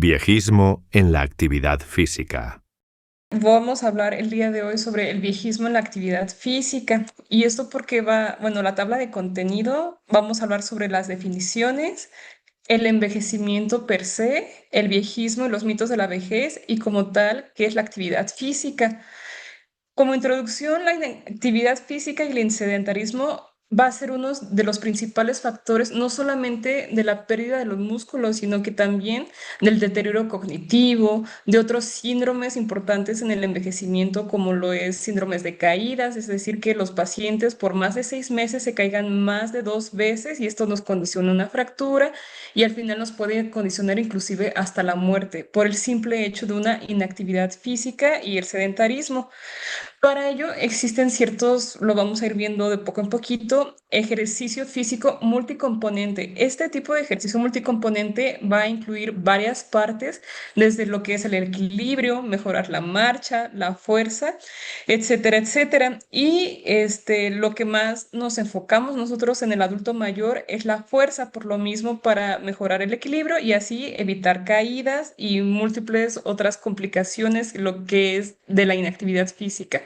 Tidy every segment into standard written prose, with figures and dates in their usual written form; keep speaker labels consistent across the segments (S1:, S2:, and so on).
S1: Viejismo en la actividad física.
S2: Vamos a hablar el día de hoy sobre el viejismo en la actividad física. Y esto porque bueno, la tabla de contenido, vamos a hablar sobre las definiciones, el envejecimiento per se, el viejismo y los mitos de la vejez y como tal, qué es la actividad física. Como introducción, la inactividad física y el sedentarismo va a ser uno de los principales factores, no solamente de la pérdida de los músculos, sino que también del deterioro cognitivo, de otros síndromes importantes en el envejecimiento, como lo es síndromes de caídas, es decir, que los pacientes por más de 6 meses se caigan más de 2 veces y esto nos condiciona una fractura y al final nos puede condicionar inclusive hasta la muerte por el simple hecho de una inactividad física y el sedentarismo. Para ello existen ciertos, lo vamos a ir viendo de poco en poquito, ejercicio físico multicomponente. Este tipo de ejercicio multicomponente va a incluir varias partes, desde lo que es el equilibrio, mejorar la marcha, la fuerza, etcétera, etcétera. Y lo que más nos enfocamos nosotros en el adulto mayor es la fuerza, por lo mismo para mejorar el equilibrio y así evitar caídas y múltiples otras complicaciones, lo que es de la inactividad física.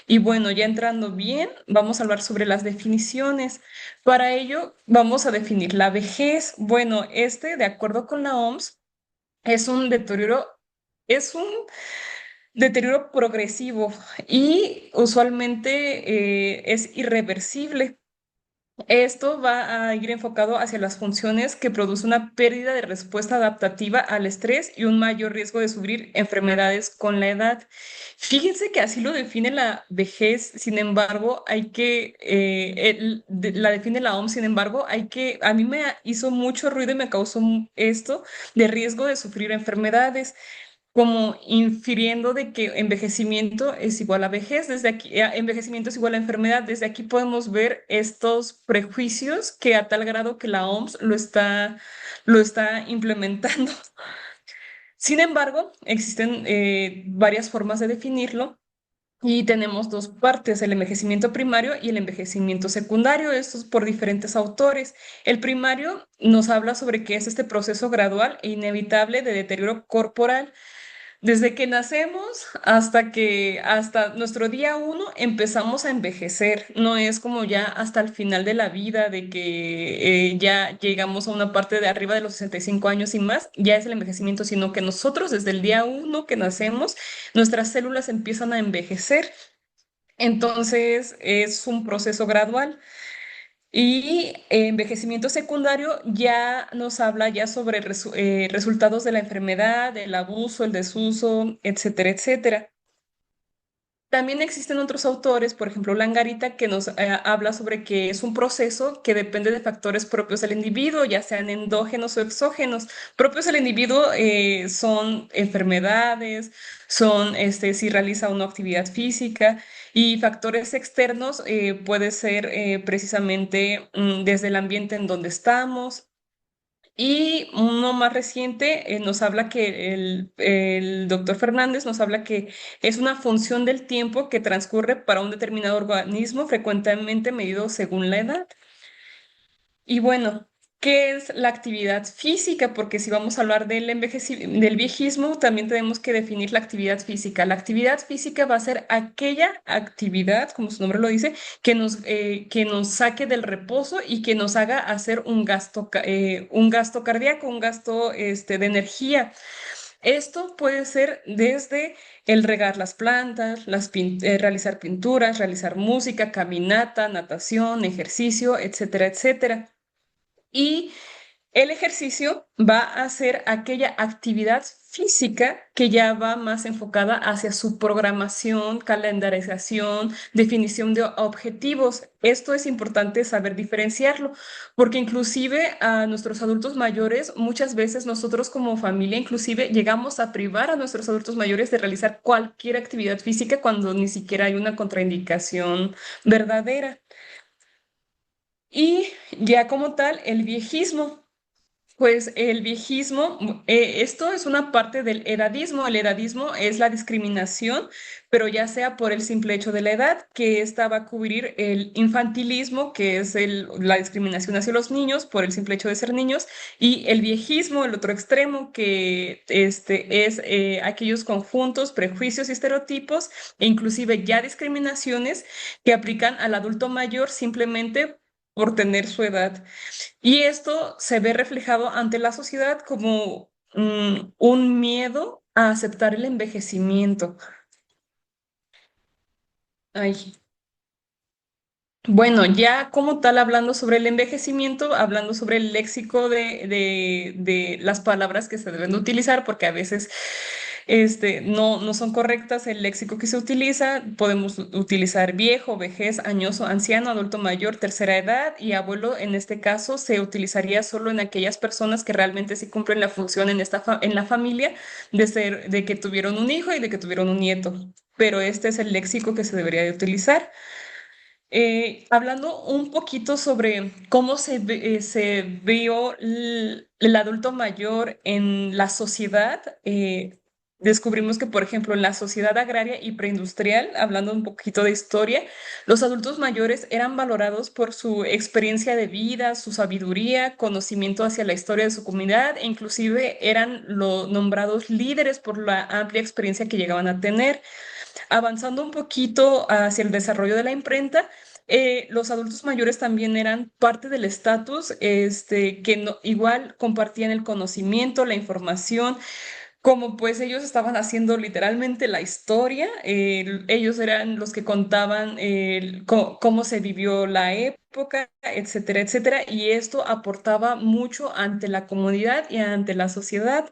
S2: Y bueno, ya entrando bien, vamos a hablar sobre las definiciones. Para ello, vamos a definir la vejez. Bueno, de acuerdo con la OMS, es un deterioro, es un deterioro progresivo y usualmente es irreversible. Esto va a ir enfocado hacia las funciones que produce una pérdida de respuesta adaptativa al estrés y un mayor riesgo de sufrir enfermedades con la edad. Fíjense que así lo define la vejez, sin embargo, la define la OMS, sin embargo, a mí me hizo mucho ruido y me causó esto de riesgo de sufrir enfermedades como infiriendo de que envejecimiento es igual a vejez, desde aquí, envejecimiento es igual a enfermedad. Desde aquí podemos ver estos prejuicios que a tal grado que la OMS lo está implementando. Sin embargo, existen varias formas de definirlo. Y tenemos dos partes, el envejecimiento primario y el envejecimiento secundario, estos por diferentes autores. El primario nos habla sobre qué es este proceso gradual e inevitable de deterioro corporal desde que nacemos hasta nuestro día uno empezamos a envejecer. No es como ya hasta el final de la vida, de que ya llegamos a una parte de arriba de los 65 años y más, ya es el envejecimiento, sino que nosotros desde el día uno que nacemos, nuestras células empiezan a envejecer. Entonces es un proceso gradual. Y envejecimiento secundario ya nos habla ya sobre resultados de la enfermedad, el abuso, el desuso, etcétera, etcétera. También existen otros autores, por ejemplo, Langarita, que nos habla sobre que es un proceso que depende de factores propios del individuo, ya sean endógenos o exógenos. Propios del individuo son enfermedades, son si realiza una actividad física, y factores externos puede ser precisamente desde el ambiente en donde estamos. Y uno más reciente nos habla que el doctor Fernández nos habla que es una función del tiempo que transcurre para un determinado organismo, frecuentemente medido según la edad. Y bueno, ¿qué es la actividad física? Porque si vamos a hablar del viejismo, también tenemos que definir la actividad física. La actividad física va a ser aquella actividad, como su nombre lo dice, que nos saque del reposo y que nos haga hacer un gasto cardíaco, un gasto de energía. Esto puede ser desde el regar las plantas, realizar pinturas, realizar música, caminata, natación, ejercicio, etcétera, etcétera. Y el ejercicio va a ser aquella actividad física que ya va más enfocada hacia su programación, calendarización, definición de objetivos. Esto es importante saber diferenciarlo, porque inclusive a nuestros adultos mayores, muchas veces nosotros como familia, inclusive llegamos a privar a nuestros adultos mayores de realizar cualquier actividad física cuando ni siquiera hay una contraindicación verdadera. Y ya como tal, el viejismo. Pues el viejismo, esto es una parte del edadismo. El edadismo es la discriminación, pero ya sea por el simple hecho de la edad, que esta va a cubrir el infantilismo, que es la discriminación hacia los niños por el simple hecho de ser niños, y el viejismo, el otro extremo, que es aquellos conjuntos, prejuicios y estereotipos, e inclusive ya discriminaciones que aplican al adulto mayor simplemente por tener su edad. Y esto se ve reflejado ante la sociedad como un miedo a aceptar el envejecimiento. Ay. Bueno, ya como tal, hablando sobre el envejecimiento, hablando sobre el léxico de las palabras que se deben de utilizar, porque a veces no son correctas el léxico que se utiliza. Podemos utilizar viejo, vejez, añoso, anciano, adulto mayor, tercera edad y abuelo. En este caso, se utilizaría solo en aquellas personas que realmente sí cumplen la función en en la familia de que tuvieron un hijo y de que tuvieron un nieto. Pero este es el léxico que se debería de utilizar. Hablando un poquito sobre cómo se vio el adulto mayor en la sociedad, descubrimos que, por ejemplo, en la sociedad agraria y preindustrial, hablando un poquito de historia, los adultos mayores eran valorados por su experiencia de vida, su sabiduría, conocimiento hacia la historia de su comunidad, e inclusive eran nombrados líderes por la amplia experiencia que llegaban a tener. Avanzando un poquito hacia el desarrollo de la imprenta, los adultos mayores también eran parte del estatus, que igual compartían el conocimiento, la información, como pues ellos estaban haciendo literalmente la historia. Ellos eran los que contaban cómo se vivió la época, etcétera, etcétera, y esto aportaba mucho ante la comunidad y ante la sociedad.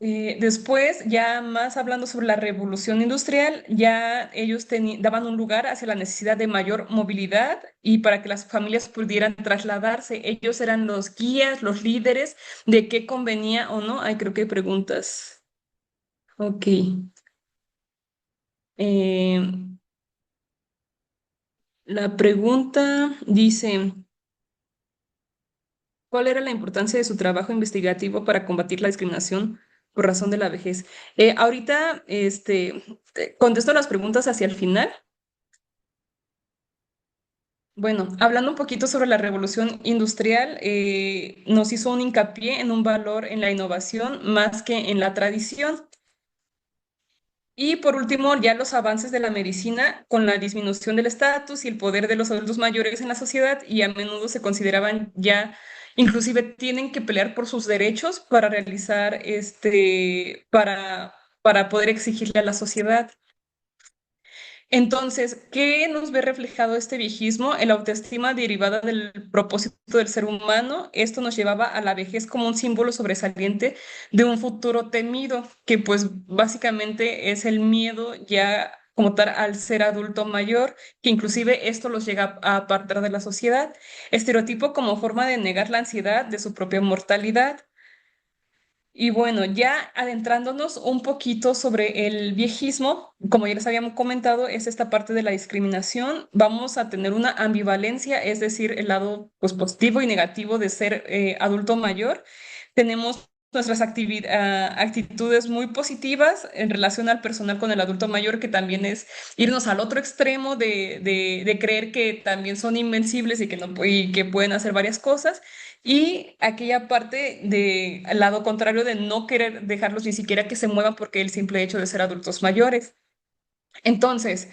S2: Después, ya más hablando sobre la revolución industrial, ya ellos daban un lugar hacia la necesidad de mayor movilidad y para que las familias pudieran trasladarse. Ellos eran los guías, los líderes de qué convenía o no. Ay, creo que hay preguntas. Ok. Eh, la pregunta dice, ¿cuál era la importancia de su trabajo investigativo para combatir la discriminación por razón de la vejez? Ahorita, contesto las preguntas hacia el final. Bueno, hablando un poquito sobre la revolución industrial, nos hizo un hincapié en un valor en la innovación más que en la tradición. Y por último, ya los avances de la medicina con la disminución del estatus y el poder de los adultos mayores en la sociedad y a menudo se consideraban ya, inclusive tienen que pelear por sus derechos para realizar para poder exigirle a la sociedad. Entonces, ¿qué nos ve reflejado este viejismo? El autoestima derivada del propósito del ser humano. Esto nos llevaba a la vejez como un símbolo sobresaliente de un futuro temido, que pues básicamente es el miedo ya como tal al ser adulto mayor, que inclusive esto los llega a apartar de la sociedad. Estereotipo como forma de negar la ansiedad de su propia mortalidad. Y bueno, ya adentrándonos un poquito sobre el viejismo, como ya les habíamos comentado, es esta parte de la discriminación. Vamos a tener una ambivalencia, es decir, el lado pues, positivo y negativo de ser adulto mayor. Tenemos nuestras actitudes muy positivas en relación al personal con el adulto mayor, que también es irnos al otro extremo de creer que también son invencibles y que, no, y que pueden hacer varias cosas. Y aquella parte al lado contrario de no querer dejarlos ni siquiera que se muevan porque el simple hecho de ser adultos mayores. Entonces,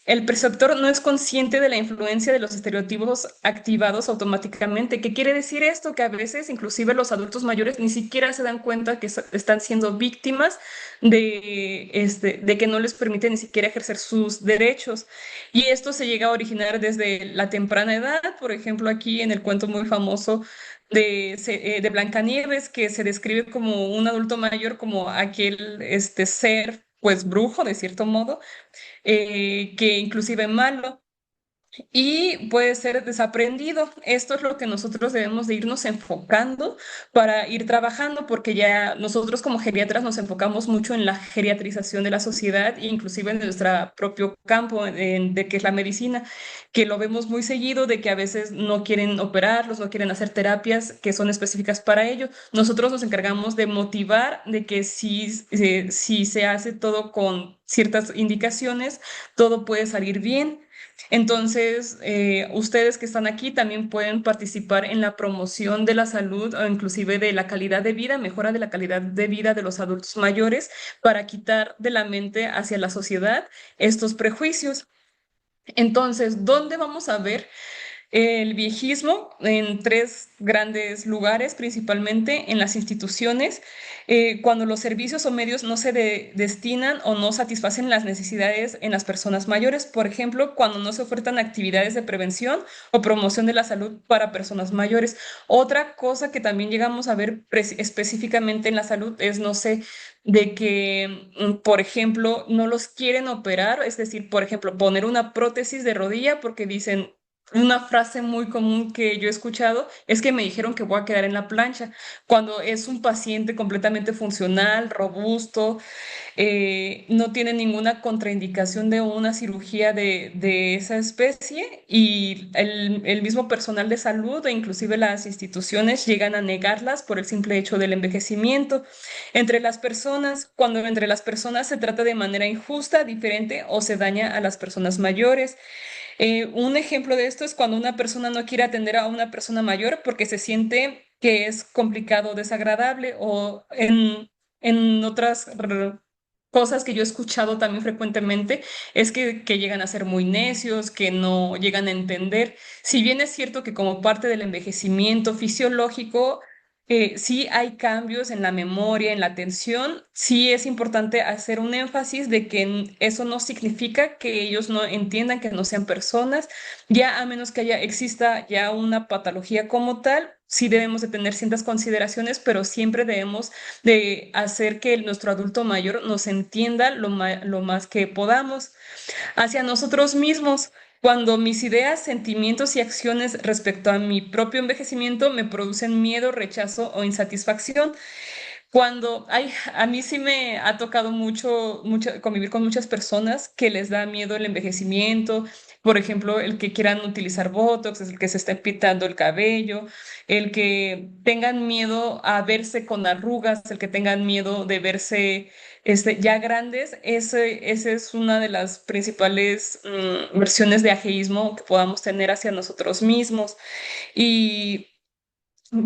S2: el preceptor no es consciente de la influencia de los estereotipos activados automáticamente. ¿Qué quiere decir esto? Que a veces inclusive los adultos mayores ni siquiera se dan cuenta que están siendo víctimas de que no les permite ni siquiera ejercer sus derechos. Y esto se llega a originar desde la temprana edad, por ejemplo, aquí en el cuento muy famoso de Blancanieves, que se describe como un adulto mayor, como aquel ser, pues brujo, de cierto modo, que inclusive malo. y puede ser desaprendido. Esto es lo que nosotros debemos de irnos enfocando para ir trabajando, porque ya nosotros como geriatras nos enfocamos mucho en la geriatrización de la sociedad e inclusive en nuestro propio campo de que es la medicina, que lo vemos muy seguido, de que a veces no quieren operarlos, no quieren hacer terapias que son específicas para ello. Nosotros nos encargamos de motivar de que si se hace todo con ciertas indicaciones, todo puede salir bien. Entonces, ustedes que están aquí también pueden participar en la promoción de la salud o inclusive de la calidad de vida, mejora de la calidad de vida de los adultos mayores para quitar de la mente hacia la sociedad estos prejuicios. Entonces, ¿dónde vamos a ver el viejismo? En tres grandes lugares, principalmente en las instituciones, cuando los servicios o medios no se destinan o no satisfacen las necesidades en las personas mayores. Por ejemplo, cuando no se ofertan actividades de prevención o promoción de la salud para personas mayores. Otra cosa que también llegamos a ver específicamente en la salud es, no sé, de que, por ejemplo, no los quieren operar, es decir, por ejemplo, poner una prótesis de rodilla porque dicen, una frase muy común que yo he escuchado es que me dijeron que voy a quedar en la plancha, cuando es un paciente completamente funcional, robusto, no tiene ninguna contraindicación de una cirugía de esa especie, y el mismo personal de salud e inclusive las instituciones llegan a negarlas por el simple hecho del envejecimiento. Entre las personas, cuando entre las personas se trata de manera injusta, diferente o se daña a las personas mayores. Un ejemplo de esto es cuando una persona no quiere atender a una persona mayor porque se siente que es complicado o desagradable, o en otras cosas que yo he escuchado también frecuentemente es que llegan a ser muy necios, que no llegan a entender. Si bien es cierto que como parte del envejecimiento fisiológico, sí hay cambios en la memoria, en la atención, sí es importante hacer un énfasis de que eso no significa que ellos no entiendan, que no sean personas, ya a menos que exista ya una patología como tal. Sí debemos de tener ciertas consideraciones, pero siempre debemos de hacer que nuestro adulto mayor nos entienda lo más que podamos hacia nosotros mismos. Cuando mis ideas, sentimientos y acciones respecto a mi propio envejecimiento me producen miedo, rechazo o insatisfacción. A mí sí me ha tocado mucho convivir con muchas personas que les da miedo el envejecimiento. Por ejemplo, el que quieran utilizar Botox, el que se estén pintando el cabello, el que tengan miedo a verse con arrugas, el que tengan miedo de verse ya grandes. Ese es una de las principales versiones de ajeísmo que podamos tener hacia nosotros mismos. Y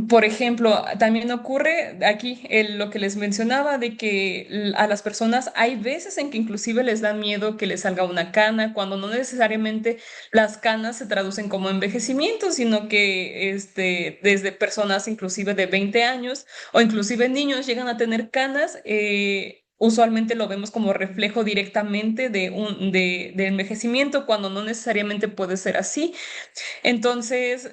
S2: por ejemplo, también ocurre aquí lo que les mencionaba de que a las personas hay veces en que inclusive les da miedo que les salga una cana, cuando no necesariamente las canas se traducen como envejecimiento, sino que desde personas inclusive de 20 años o inclusive niños llegan a tener canas. Usualmente lo vemos como reflejo directamente de envejecimiento, cuando no necesariamente puede ser así. Entonces,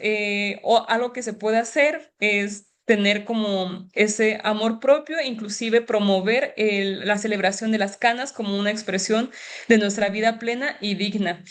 S2: algo que se puede hacer es tener como ese amor propio, e inclusive promover la celebración de las canas como una expresión de nuestra vida plena y digna.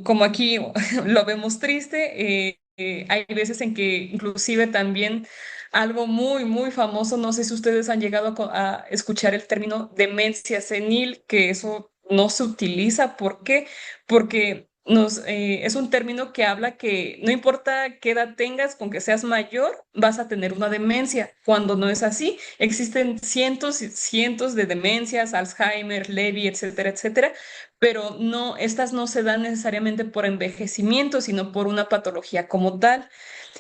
S2: Como aquí lo vemos triste, hay veces en que inclusive también algo muy, muy famoso, no sé si ustedes han llegado a escuchar el término demencia senil, que eso no se utiliza. ¿Por qué? Porque es un término que habla que no importa qué edad tengas, con que seas mayor, vas a tener una demencia, cuando no es así. Existen cientos y cientos de demencias, Alzheimer, Lewy, etcétera, etcétera, pero no, estas no se dan necesariamente por envejecimiento, sino por una patología como tal.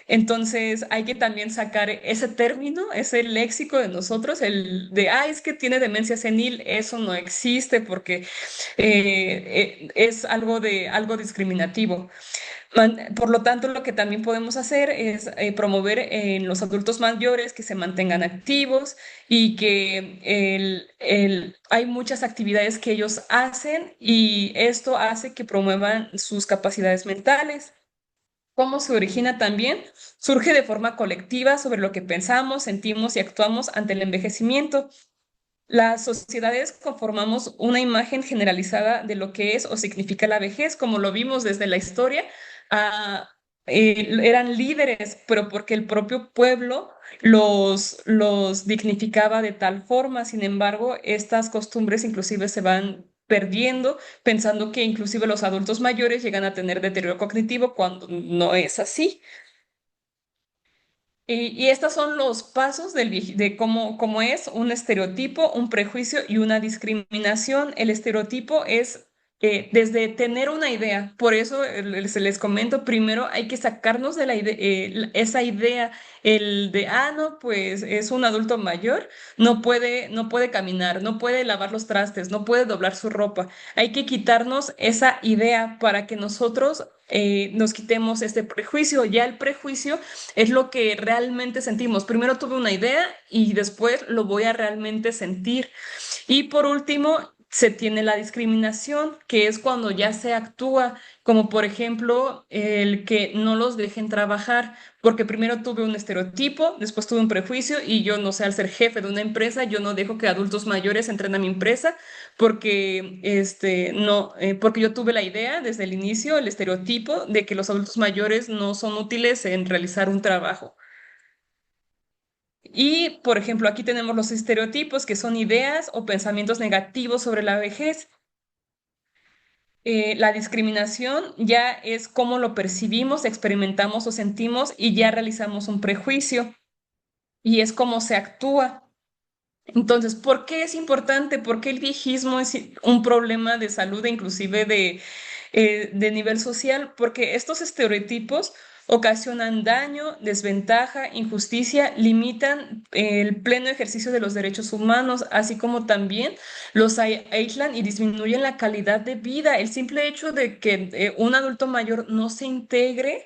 S2: Entonces hay que también sacar ese término, ese léxico de nosotros, el de, es que tiene demencia senil. Eso no existe porque es algo discriminativo. Por lo tanto, lo que también podemos hacer es promover en los adultos mayores que se mantengan activos y que hay muchas actividades que ellos hacen, y esto hace que promuevan sus capacidades mentales. ¿Cómo se origina también? Surge de forma colectiva sobre lo que pensamos, sentimos y actuamos ante el envejecimiento. las sociedades conformamos una imagen generalizada de lo que es o significa la vejez, como lo vimos desde la historia. ah, Eran líderes, pero porque el propio pueblo los dignificaba de tal forma. Sin embargo, estas costumbres inclusive se van perdiendo, pensando que inclusive los adultos mayores llegan a tener deterioro cognitivo cuando no es así. Y estos son los pasos de cómo es un estereotipo, un prejuicio y una discriminación. El estereotipo es desde tener una idea. Por eso se les comento, primero hay que sacarnos de esa idea, el de, no, pues es un adulto mayor, no puede caminar, no puede lavar los trastes, no puede doblar su ropa. Hay que quitarnos esa idea para que nosotros nos quitemos este prejuicio. Ya el prejuicio es lo que realmente sentimos. Primero tuve una idea y después lo voy a realmente sentir. Y por último, se tiene la discriminación, que es cuando ya se actúa, como por ejemplo el que no los dejen trabajar, porque primero tuve un estereotipo, después tuve un prejuicio y yo no sé, al ser jefe de una empresa, yo no dejo que adultos mayores entren a mi empresa porque no, porque yo tuve la idea desde el inicio, el estereotipo de que los adultos mayores no son útiles en realizar un trabajo. Y, por ejemplo, aquí tenemos los estereotipos, que son ideas o pensamientos negativos sobre la vejez. La discriminación ya es cómo lo percibimos, experimentamos o sentimos y ya realizamos un prejuicio y es cómo se actúa. Entonces, ¿por qué es importante? ¿Por qué el viejismo es un problema de salud e inclusive de nivel social? Porque estos estereotipos ocasionan daño, desventaja, injusticia, limitan el pleno ejercicio de los derechos humanos, así como también los aíslan y disminuyen la calidad de vida. El simple hecho de que un adulto mayor no se integre,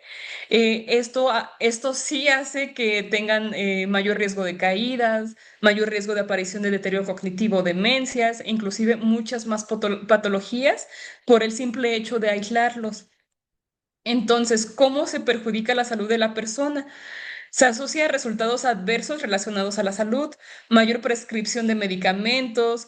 S2: esto sí hace que tengan mayor riesgo de caídas, mayor riesgo de aparición de deterioro cognitivo, demencias, e inclusive muchas más patologías por el simple hecho de aislarlos. Entonces, ¿cómo se perjudica la salud de la persona? Se asocia a resultados adversos relacionados a la salud, mayor prescripción de medicamentos.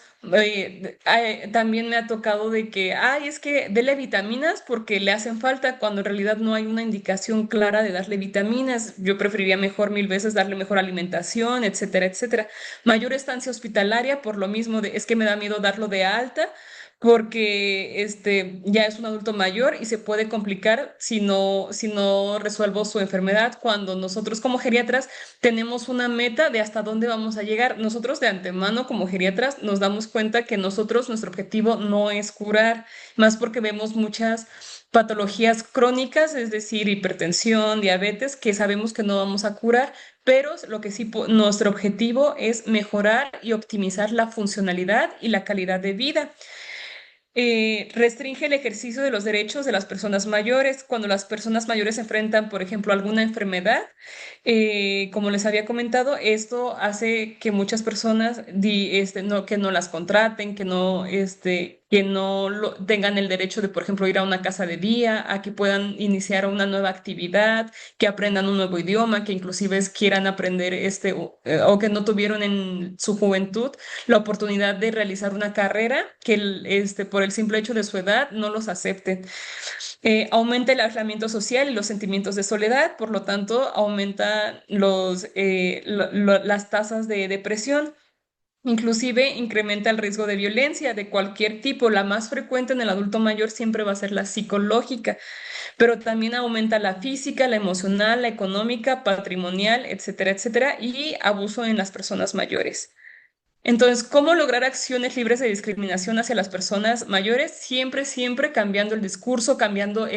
S2: También me ha tocado de que, es que dele vitaminas porque le hacen falta, cuando en realidad no hay una indicación clara de darle vitaminas. Yo preferiría mejor mil veces darle mejor alimentación, etcétera, etcétera. Mayor estancia hospitalaria por lo mismo es que me da miedo darlo de alta porque ya es un adulto mayor y se puede complicar si no resuelvo su enfermedad, cuando nosotros como geriatras tenemos una meta de hasta dónde vamos a llegar. Nosotros de antemano como geriatras nos damos cuenta que nuestro objetivo no es curar, más porque vemos muchas patologías crónicas, es decir, hipertensión, diabetes, que sabemos que no vamos a curar, pero lo que sí, nuestro objetivo es mejorar y optimizar la funcionalidad y la calidad de vida. Restringe el ejercicio de los derechos de las personas mayores. Cuando las personas mayores enfrentan, por ejemplo, alguna enfermedad, como les había comentado, esto hace que muchas personas que no las contraten, que no tengan el derecho de, por ejemplo, ir a una casa de día, a que puedan iniciar una nueva actividad, que aprendan un nuevo idioma, que inclusive quieran aprender o que no tuvieron en su juventud la oportunidad de realizar una carrera, que por el simple hecho de su edad no los acepten. Aumenta el aislamiento social y los sentimientos de soledad, por lo tanto, aumenta las tasas de depresión. Inclusive incrementa el riesgo de violencia de cualquier tipo. La más frecuente en el adulto mayor siempre va a ser la psicológica, pero también aumenta la física, la emocional, la económica, patrimonial, etcétera, etcétera, y abuso en las personas mayores. Entonces, ¿cómo lograr acciones libres de discriminación hacia las personas mayores? Siempre, siempre cambiando el discurso, cambiando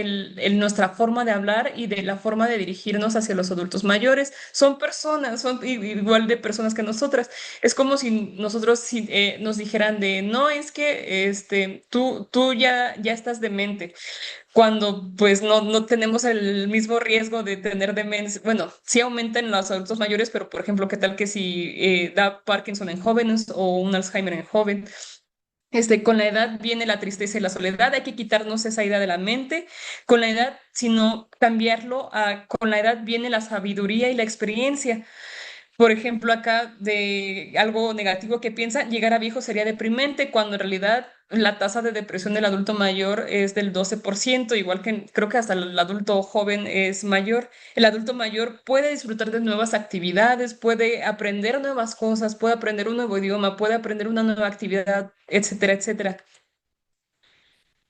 S2: nuestra forma de hablar y de la forma de dirigirnos hacia los adultos mayores. Son personas, son igual de personas que nosotras. Es como si nosotros nos dijeran no, es que tú ya estás demente, cuando pues no tenemos el mismo riesgo de tener demencia. Bueno, sí aumenta en los adultos mayores, pero por ejemplo, ¿qué tal que si da Parkinson en jóvenes o un Alzheimer en joven? Con la edad viene la tristeza y la soledad. Hay que quitarnos esa idea de la mente con la edad, sino cambiarlo a con la edad viene la sabiduría y la experiencia, Por ejemplo, acá de algo negativo que piensan, llegar a viejo sería deprimente, cuando en realidad la tasa de depresión del adulto mayor es del 12%, igual que creo que hasta el adulto joven es mayor. El adulto mayor puede disfrutar de nuevas actividades, puede aprender nuevas cosas, puede aprender un nuevo idioma, puede aprender una nueva actividad, etcétera, etcétera.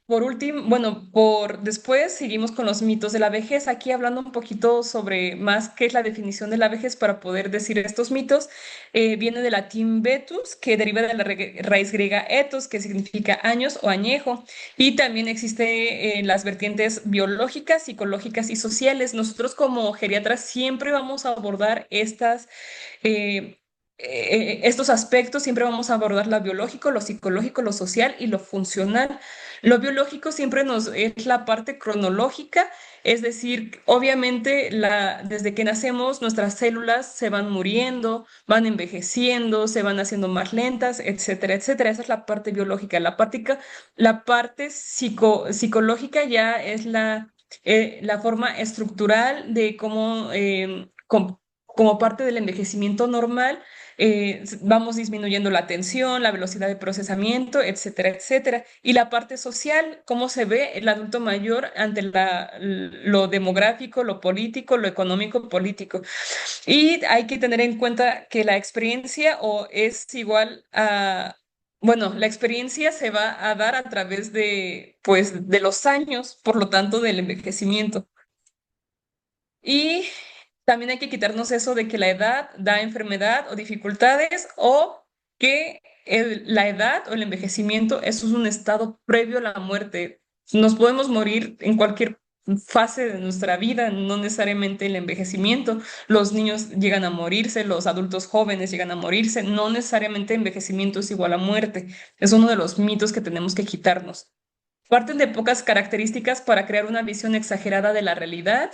S2: Por último, bueno, por después seguimos con los mitos de la vejez. Aquí hablando un poquito sobre más qué es la definición de la vejez para poder decir estos mitos, viene del latín vetus, que deriva de la raíz griega ethos, que significa años o añejo, y también existe las vertientes biológicas, psicológicas y sociales. Nosotros como geriatras siempre vamos a abordar eh, estos aspectos, siempre vamos a abordar lo biológico, lo psicológico, lo social y lo funcional. Lo biológico siempre nos es la parte cronológica, es decir, obviamente desde que nacemos nuestras células se van muriendo, van envejeciendo, se van haciendo más lentas, etcétera, etcétera. Esa es la parte biológica. La parte psicológica ya es la forma estructural de cómo, como parte del envejecimiento normal, vamos disminuyendo la tensión, la velocidad de procesamiento, etcétera, etcétera. Y la parte social, cómo se ve el adulto mayor ante lo demográfico, lo político, lo económico, político. Y hay que tener en cuenta que la experiencia o es igual a, bueno, la experiencia se va a dar a través de, pues, de los años, por lo tanto, del envejecimiento. Y también hay que quitarnos eso de que la edad da enfermedad o dificultades o que la edad o el envejecimiento eso es un estado previo a la muerte. Nos podemos morir en cualquier fase de nuestra vida, no necesariamente el envejecimiento. Los niños llegan a morirse, los adultos jóvenes llegan a morirse, no necesariamente envejecimiento es igual a muerte. Es uno de los mitos que tenemos que quitarnos. Parten de pocas características para crear una visión exagerada de la realidad.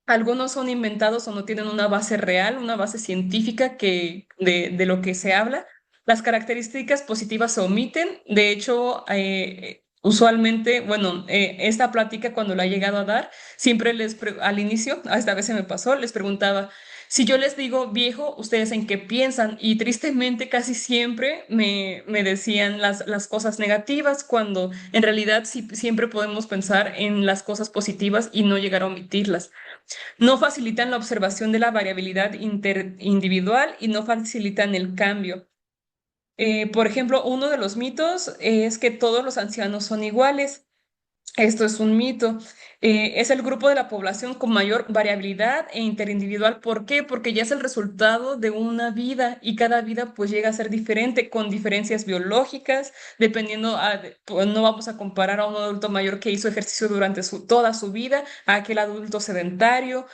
S2: Algunos son inventados o no tienen una base real, una base científica de lo que se habla. Las características positivas se omiten. De hecho, usualmente, bueno, esta plática cuando la he llegado a dar, siempre al inicio, a esta vez se me pasó, les preguntaba, si yo les digo viejo, ¿ustedes en qué piensan? Y tristemente casi siempre me decían las cosas negativas, cuando en realidad sí, siempre podemos pensar en las cosas positivas y no llegar a omitirlas. No facilitan la observación de la variabilidad interindividual y no facilitan el cambio. Por ejemplo, uno de los mitos es que todos los ancianos son iguales. Esto es un mito. Es el grupo de la población con mayor variabilidad e interindividual. ¿Por qué? Porque ya es el resultado de una vida y cada vida pues llega a ser diferente, con diferencias biológicas, dependiendo, pues, no vamos a comparar a un adulto mayor que hizo ejercicio durante toda su vida, a aquel adulto sedentario,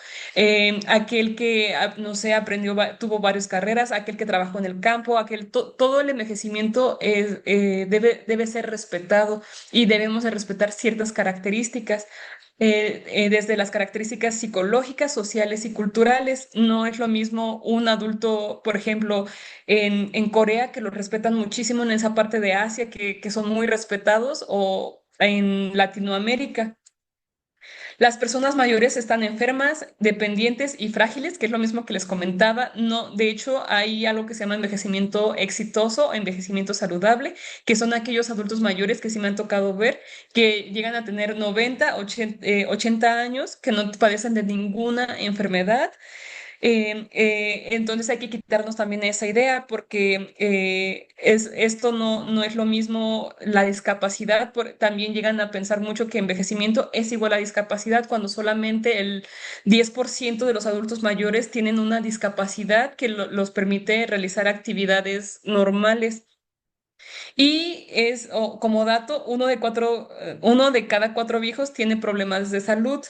S2: aquel que, no sé, aprendió, tuvo varias carreras, aquel que trabajó en el campo, todo el envejecimiento debe ser respetado y debemos de respetar ciertas características, desde las características psicológicas, sociales y culturales. No es lo mismo un adulto, por ejemplo, en Corea, que lo respetan muchísimo, en esa parte de Asia, que son muy respetados, o en Latinoamérica. Las personas mayores están enfermas, dependientes y frágiles, que es lo mismo que les comentaba. No, de hecho, hay algo que se llama envejecimiento exitoso, envejecimiento saludable, que son aquellos adultos mayores que sí me han tocado ver, que llegan a tener 90, 80 años, que no padecen de ninguna enfermedad. Entonces hay que quitarnos también esa idea, porque esto no es lo mismo. La discapacidad, también llegan a pensar mucho que envejecimiento es igual a discapacidad, cuando solamente el 10% de los adultos mayores tienen una discapacidad que los permite realizar actividades normales. Y como dato, uno de cada cuatro viejos tiene problemas de salud.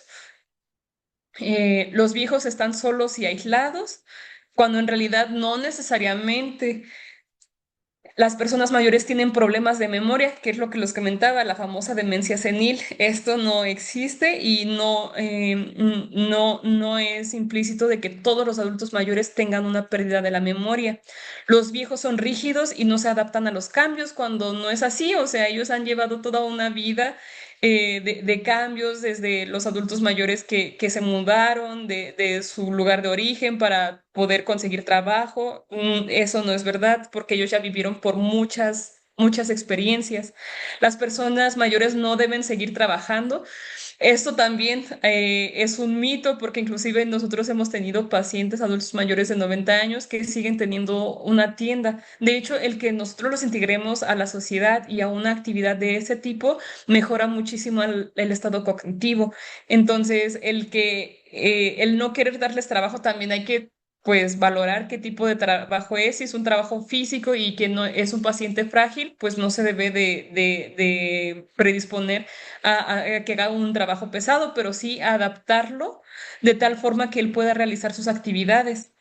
S2: Los viejos están solos y aislados, cuando en realidad no necesariamente. Las personas mayores tienen problemas de memoria, que es lo que les comentaba, la famosa demencia senil. Esto no existe y no es implícito de que todos los adultos mayores tengan una pérdida de la memoria. Los viejos son rígidos y no se adaptan a los cambios, cuando no es así. O sea, ellos han llevado toda una vida de cambios desde los adultos mayores que se mudaron de su lugar de origen para poder conseguir trabajo. Eso no es verdad porque ellos ya vivieron por muchas experiencias. Las personas mayores no deben seguir trabajando. Esto también es un mito porque inclusive nosotros hemos tenido pacientes adultos mayores de 90 años que siguen teniendo una tienda. De hecho, el que nosotros los integremos a la sociedad y a una actividad de ese tipo mejora muchísimo el estado cognitivo. Entonces, el no querer darles trabajo también hay que pues valorar qué tipo de trabajo es, si es un trabajo físico y que no es un paciente frágil, pues no se debe de predisponer a que haga un trabajo pesado, pero sí a adaptarlo de tal forma que él pueda realizar sus actividades.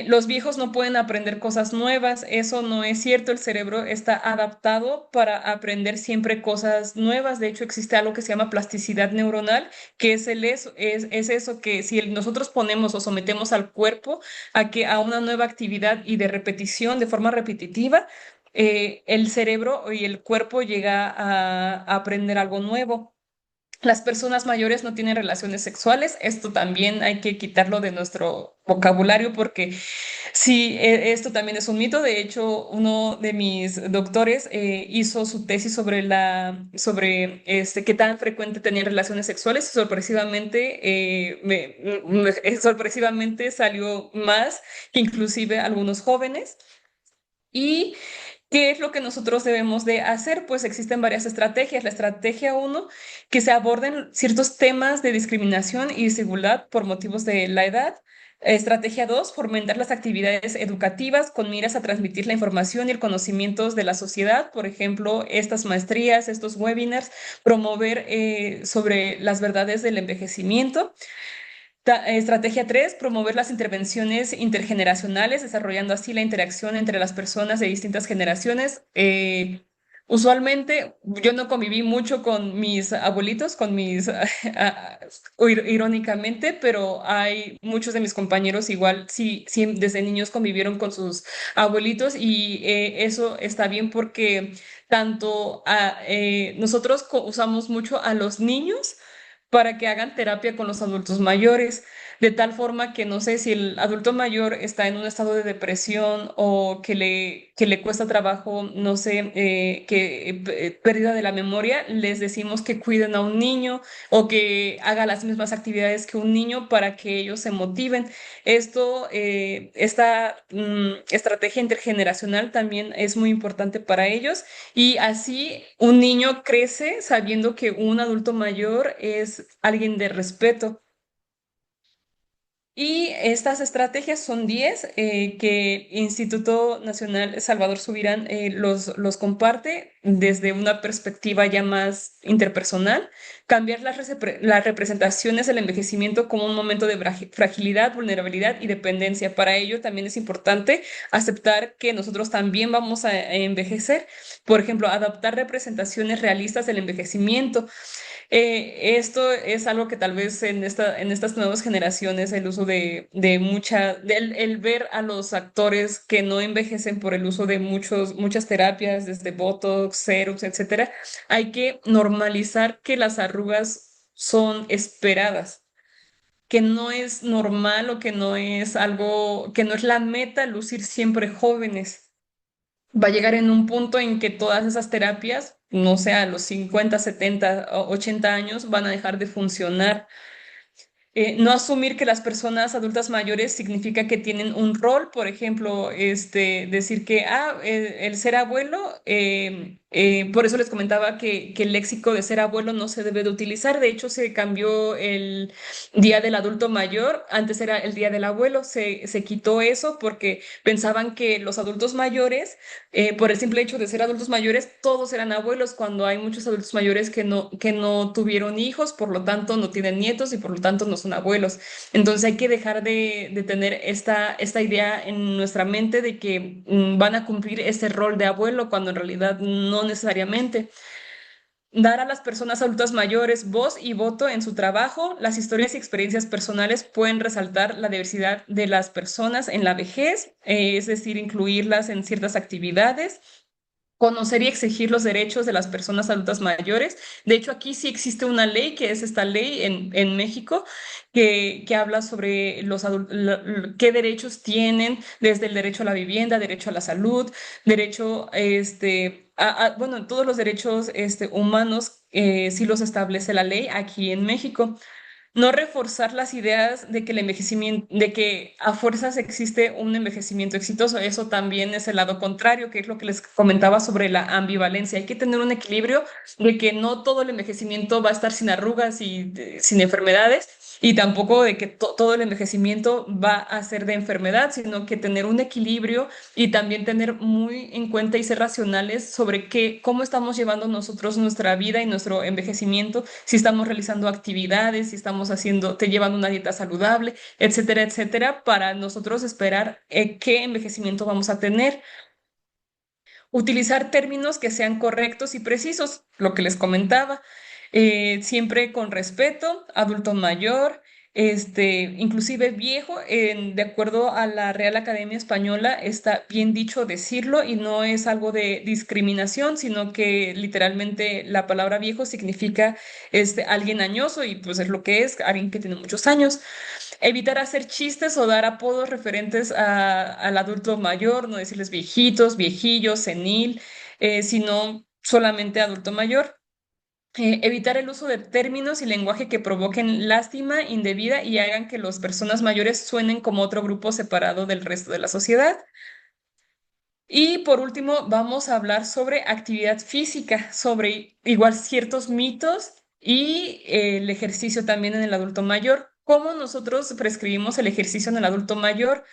S2: Los viejos no pueden aprender cosas nuevas, eso no es cierto, el cerebro está adaptado para aprender siempre cosas nuevas, de hecho existe algo que se llama plasticidad neuronal, que es eso que si nosotros ponemos o sometemos al cuerpo a una nueva actividad y de repetición, de forma repetitiva, el cerebro y el cuerpo llega a aprender algo nuevo. Las personas mayores no tienen relaciones sexuales. Esto también hay que quitarlo de nuestro vocabulario porque sí, esto también es un mito. De hecho, uno de mis doctores hizo su tesis sobre qué tan frecuente tenían relaciones sexuales y sorpresivamente, sorpresivamente salió más que inclusive algunos jóvenes. Y ¿qué es lo que nosotros debemos de hacer? Pues existen varias estrategias. La estrategia uno, que se aborden ciertos temas de discriminación y desigualdad por motivos de la edad. Estrategia 2, fomentar las actividades educativas con miras a transmitir la información y el conocimiento de la sociedad. Por ejemplo, estas maestrías, estos webinars, promover sobre las verdades del envejecimiento. Estrategia 3, promover las intervenciones intergeneracionales, desarrollando así la interacción entre las personas de distintas generaciones. Usualmente yo no conviví mucho con mis abuelitos, irónicamente, pero hay muchos de mis compañeros igual, sí, sí, desde niños convivieron con sus abuelitos y eso está bien porque nosotros usamos mucho a los niños para que hagan terapia con los adultos mayores, de tal forma que no sé si el adulto mayor está en un estado de depresión o que le cuesta trabajo, no sé, pérdida de la memoria, les decimos que cuiden a un niño o que haga las mismas actividades que un niño para que ellos se motiven. Esta estrategia intergeneracional también es muy importante para ellos y así un niño crece sabiendo que un adulto mayor es alguien de respeto. Y estas estrategias son 10 que Instituto Nacional Salvador Subirán los comparte desde una perspectiva ya más interpersonal, cambiar las representaciones del envejecimiento como un momento de fragilidad, vulnerabilidad y dependencia. Para ello también es importante aceptar que nosotros también vamos a envejecer. Por ejemplo, adaptar representaciones realistas del envejecimiento. Esto es algo que tal vez en estas nuevas generaciones el uso el ver a los actores que no envejecen por el uso de muchas terapias, desde Botox, Xerox, etcétera, hay que normalizar que las arrugas son esperadas, que no es normal o que no es algo, que no es la meta lucir siempre jóvenes. Va a llegar en un punto en que todas esas terapias, no sé, a los 50, 70, o 80 años, van a dejar de funcionar. No asumir que las personas adultas mayores significa que tienen un rol, por ejemplo, decir que el ser abuelo, por eso les comentaba que el léxico de ser abuelo no se debe de utilizar. De hecho, se cambió el Día del Adulto Mayor, antes era el Día del Abuelo, se quitó eso porque pensaban que los adultos mayores, por el simple hecho de ser adultos mayores, todos eran abuelos, cuando hay muchos adultos mayores que no tuvieron hijos, por lo tanto no tienen nietos y por lo tanto no son abuelos. Entonces hay que dejar de tener esta idea en nuestra mente de que van a cumplir ese rol de abuelo cuando en realidad no necesariamente. Dar a las personas adultas mayores voz y voto en su trabajo. Las historias y experiencias personales pueden resaltar la diversidad de las personas en la vejez, es decir, incluirlas en ciertas actividades. conocer y exigir los derechos de las personas adultas mayores. De hecho, aquí sí existe una ley, que es esta ley en México, que habla sobre qué derechos tienen, desde el derecho a la vivienda, derecho a la salud, derecho, bueno, todos los derechos humanos, sí los establece la ley aquí en México. No reforzar las ideas de que el envejecimiento, de que a fuerzas existe un envejecimiento exitoso. Eso también es el lado contrario, que es lo que les comentaba sobre la ambivalencia. Hay que tener un equilibrio de que no todo el envejecimiento va a estar sin arrugas y sin enfermedades, y tampoco de que todo el envejecimiento va a ser de enfermedad, sino que tener un equilibrio y también tener muy en cuenta y ser racionales sobre cómo estamos llevando nosotros nuestra vida y nuestro envejecimiento, si estamos realizando actividades, si estamos te llevando una dieta saludable, etcétera, etcétera, para nosotros esperar qué envejecimiento vamos a tener. Utilizar términos que sean correctos y precisos, lo que les comentaba, siempre con respeto, adulto mayor, inclusive viejo, de acuerdo a la Real Academia Española, está bien dicho decirlo y no es algo de discriminación, sino que literalmente la palabra viejo significa alguien añoso, y pues es lo que es, alguien que tiene muchos años. Evitar hacer chistes o dar apodos referentes al adulto mayor, no decirles viejitos, viejillos, senil, sino solamente adulto mayor. Evitar el uso de términos y lenguaje que provoquen lástima indebida y hagan que las personas mayores suenen como otro grupo separado del resto de la sociedad. Y por último, vamos a hablar sobre actividad física, sobre igual ciertos mitos y el ejercicio también en el adulto mayor. ¿Cómo nosotros prescribimos el ejercicio en el adulto mayor?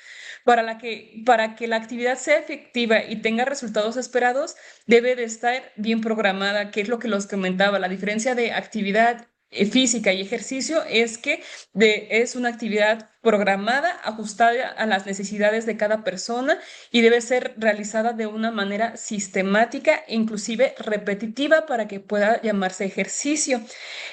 S2: Para que la actividad sea efectiva y tenga resultados esperados, debe de estar bien programada, que es lo que los comentaba. La diferencia de actividad física y ejercicio es que es una actividad programada, ajustada a las necesidades de cada persona, y debe ser realizada de una manera sistemática e inclusive repetitiva para que pueda llamarse ejercicio.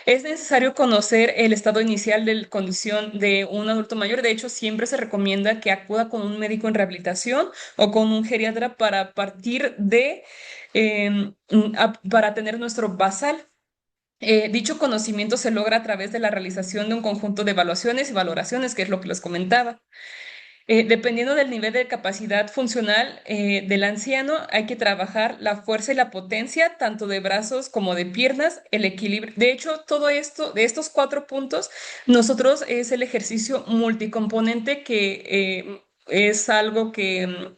S2: Es necesario conocer el estado inicial de la condición de un adulto mayor. De hecho, siempre se recomienda que acuda con un médico en rehabilitación o con un geriatra para partir para tener nuestro basal. Dicho conocimiento se logra a través de la realización de un conjunto de evaluaciones y valoraciones, que es lo que les comentaba. Dependiendo del nivel de capacidad funcional del anciano, hay que trabajar la fuerza y la potencia, tanto de brazos como de piernas, el equilibrio. De hecho, todo esto, de estos 4 puntos, nosotros es el ejercicio multicomponente, que es algo que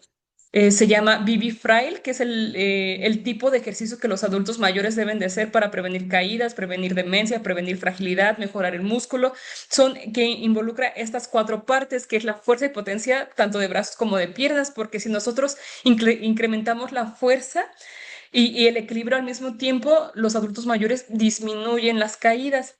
S2: se llama BB Frail, que es el tipo de ejercicio que los adultos mayores deben de hacer para prevenir caídas, prevenir demencia, prevenir fragilidad, mejorar el músculo. Que involucra estas 4 partes, que es la fuerza y potencia tanto de brazos como de piernas, porque si nosotros incrementamos la fuerza y el equilibrio al mismo tiempo, los adultos mayores disminuyen las caídas.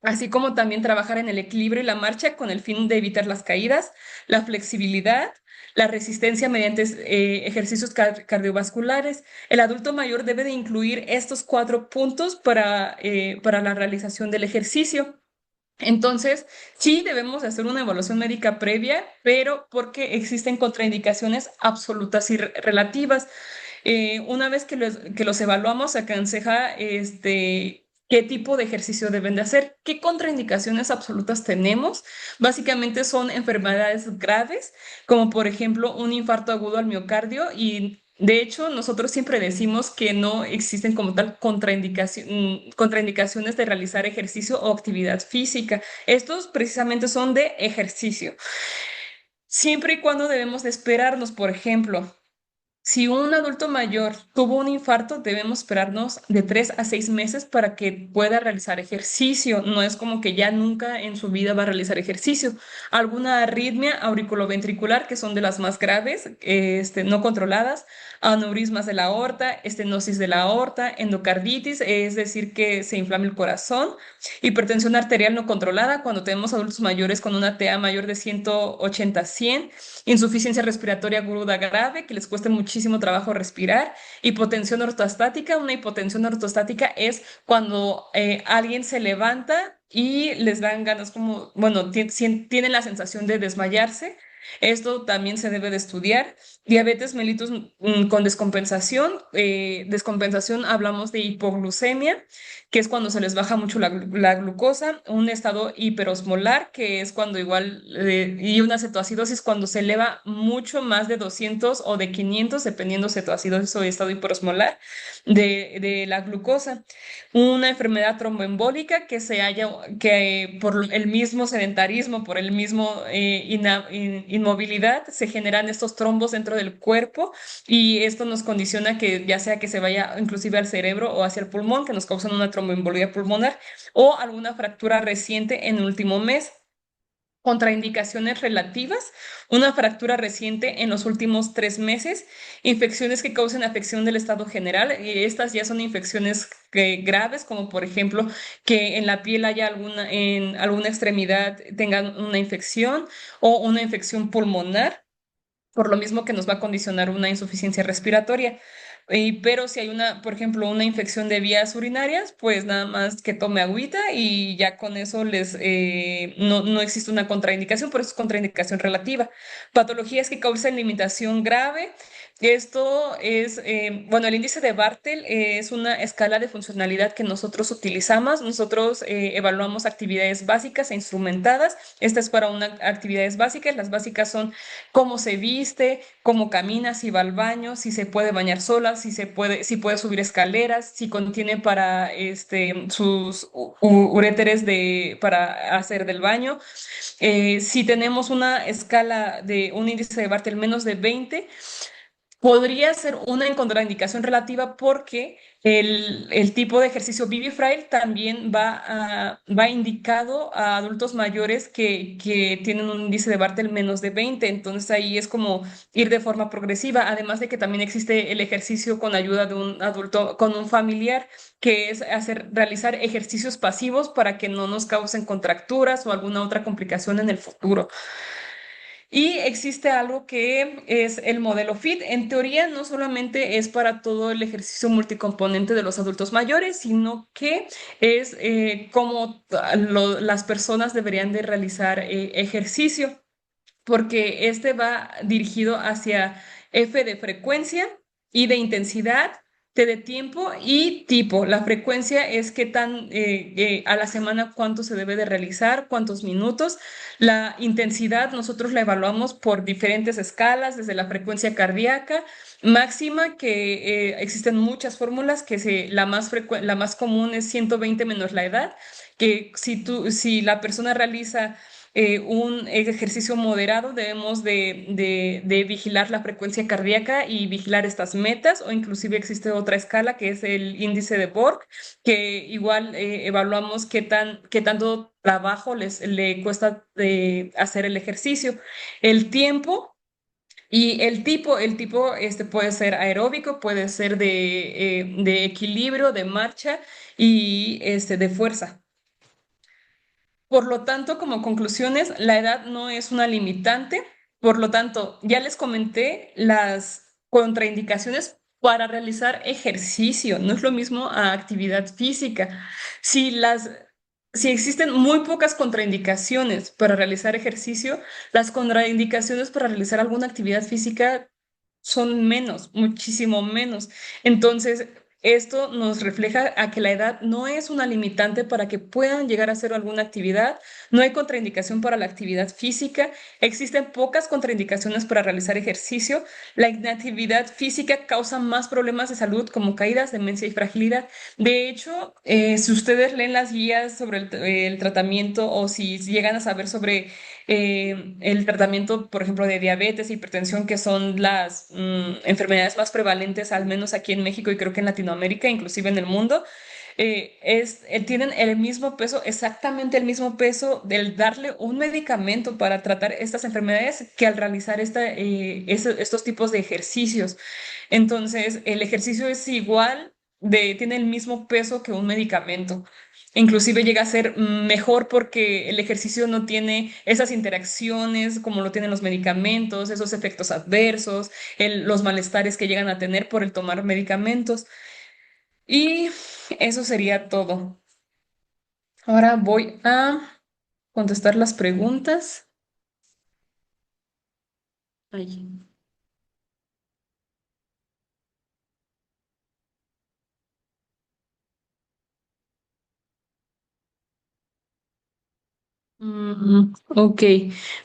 S2: Así como también trabajar en el equilibrio y la marcha con el fin de evitar las caídas, la flexibilidad, la resistencia mediante ejercicios cardiovasculares. El adulto mayor debe de incluir estos 4 puntos para la realización del ejercicio. Entonces, sí debemos hacer una evaluación médica previa, pero porque existen contraindicaciones absolutas y relativas. Una vez que los evaluamos, se aconseja qué tipo de ejercicio deben de hacer, qué contraindicaciones absolutas tenemos. Básicamente son enfermedades graves, como por ejemplo un infarto agudo al miocardio, y de hecho nosotros siempre decimos que no existen como tal contraindicaciones de realizar ejercicio o actividad física. Estos precisamente son de ejercicio. Siempre y cuando debemos de esperarnos, por ejemplo, si un adulto mayor tuvo un infarto, debemos esperarnos de 3 a 6 meses para que pueda realizar ejercicio. No es como que ya nunca en su vida va a realizar ejercicio. Alguna arritmia auriculoventricular, que son de las más graves, no controladas, aneurismas de la aorta, estenosis de la aorta, endocarditis, es decir, que se inflame el corazón, hipertensión arterial no controlada, cuando tenemos adultos mayores con una TA mayor de 180/100, insuficiencia respiratoria aguda grave, que les cueste muchísimo trabajo respirar, hipotensión ortostática. Una hipotensión ortostática es cuando alguien se levanta y les dan ganas como, bueno, tienen la sensación de desmayarse. Esto también se debe de estudiar. Diabetes mellitus con descompensación. Descompensación hablamos de hipoglucemia, que es cuando se les baja mucho la glucosa, un estado hiperosmolar, que es cuando igual, y una cetoacidosis cuando se eleva mucho más de 200 o de 500, dependiendo cetoacidosis o estado hiperosmolar de la glucosa. Una enfermedad tromboembólica que se haya, que por el mismo sedentarismo, por el mismo inmovilidad, se generan estos trombos dentro del cuerpo y esto nos condiciona que ya sea que se vaya inclusive al cerebro o hacia el pulmón, que nos causan una tromboembolia pulmonar o alguna fractura reciente en el último mes. Contraindicaciones relativas, una fractura reciente en los últimos 3 meses, infecciones que causen afección del estado general, y estas ya son infecciones graves, como por ejemplo que en la piel haya en alguna extremidad tengan una infección o una infección pulmonar por lo mismo que nos va a condicionar una insuficiencia respiratoria. Pero si hay una, por ejemplo, una infección de vías urinarias, pues nada más que tome agüita y ya con eso no existe una contraindicación, por eso es contraindicación relativa. Patologías que causan limitación grave. Esto es, bueno, el índice de Bartel es una escala de funcionalidad que nosotros utilizamos. Nosotros evaluamos actividades básicas e instrumentadas. Esta es para una actividades básicas. Las básicas son cómo se viste, cómo camina, si va al baño, si se puede bañar sola, si puede subir escaleras, si contiene para sus uréteres para hacer del baño. Si tenemos una escala de un índice de Bartel menos de 20, podría ser una contraindicación relativa porque el tipo de ejercicio Frail también va indicado a adultos mayores que tienen un índice de Bartel menos de 20. Entonces ahí es como ir de forma progresiva, además de que también existe el ejercicio con ayuda de un adulto, con un familiar, que es realizar ejercicios pasivos para que no nos causen contracturas o alguna otra complicación en el futuro. Y existe algo que es el modelo FIT. En teoría, no solamente es para todo el ejercicio multicomponente de los adultos mayores, sino que es como las personas deberían de realizar ejercicio, porque este va dirigido hacia F de frecuencia y de intensidad, T de tiempo y tipo. La frecuencia es qué tan a la semana cuánto se debe de realizar, cuántos minutos. La intensidad nosotros la evaluamos por diferentes escalas, desde la frecuencia cardíaca máxima, que existen muchas fórmulas, la más común es 120 menos la edad, que si la persona realiza un ejercicio moderado, debemos de vigilar la frecuencia cardíaca y vigilar estas metas, o inclusive existe otra escala que es el índice de Borg, que igual evaluamos qué tanto trabajo le cuesta hacer el ejercicio. El tiempo. Y el tipo puede ser aeróbico, puede ser de equilibrio, de marcha y de fuerza. Por lo tanto, como conclusiones, la edad no es una limitante. Por lo tanto, ya les comenté las contraindicaciones para realizar ejercicio. No es lo mismo a actividad física. Si las, si existen muy pocas contraindicaciones para realizar ejercicio, las contraindicaciones para realizar alguna actividad física son menos, muchísimo menos. Entonces, esto nos refleja a que la edad no es una limitante para que puedan llegar a hacer alguna actividad. No hay contraindicación para la actividad física. Existen pocas contraindicaciones para realizar ejercicio. La inactividad física causa más problemas de salud como caídas, demencia y fragilidad. De hecho, si ustedes leen las guías sobre el tratamiento o si llegan a saber sobre el tratamiento, por ejemplo, de diabetes e hipertensión, que son las enfermedades más prevalentes, al menos aquí en México y creo que en Latinoamérica, inclusive en el mundo, tienen el mismo peso, exactamente el mismo peso del darle un medicamento para tratar estas enfermedades que al realizar estos tipos de ejercicios. Entonces, el ejercicio es igual, tiene el mismo peso que un medicamento. Inclusive llega a ser mejor porque el ejercicio no tiene esas interacciones como lo tienen los medicamentos, esos efectos adversos, los malestares que llegan a tener por el tomar medicamentos. Y eso sería todo. Ahora voy a contestar las preguntas. Ay. Ok.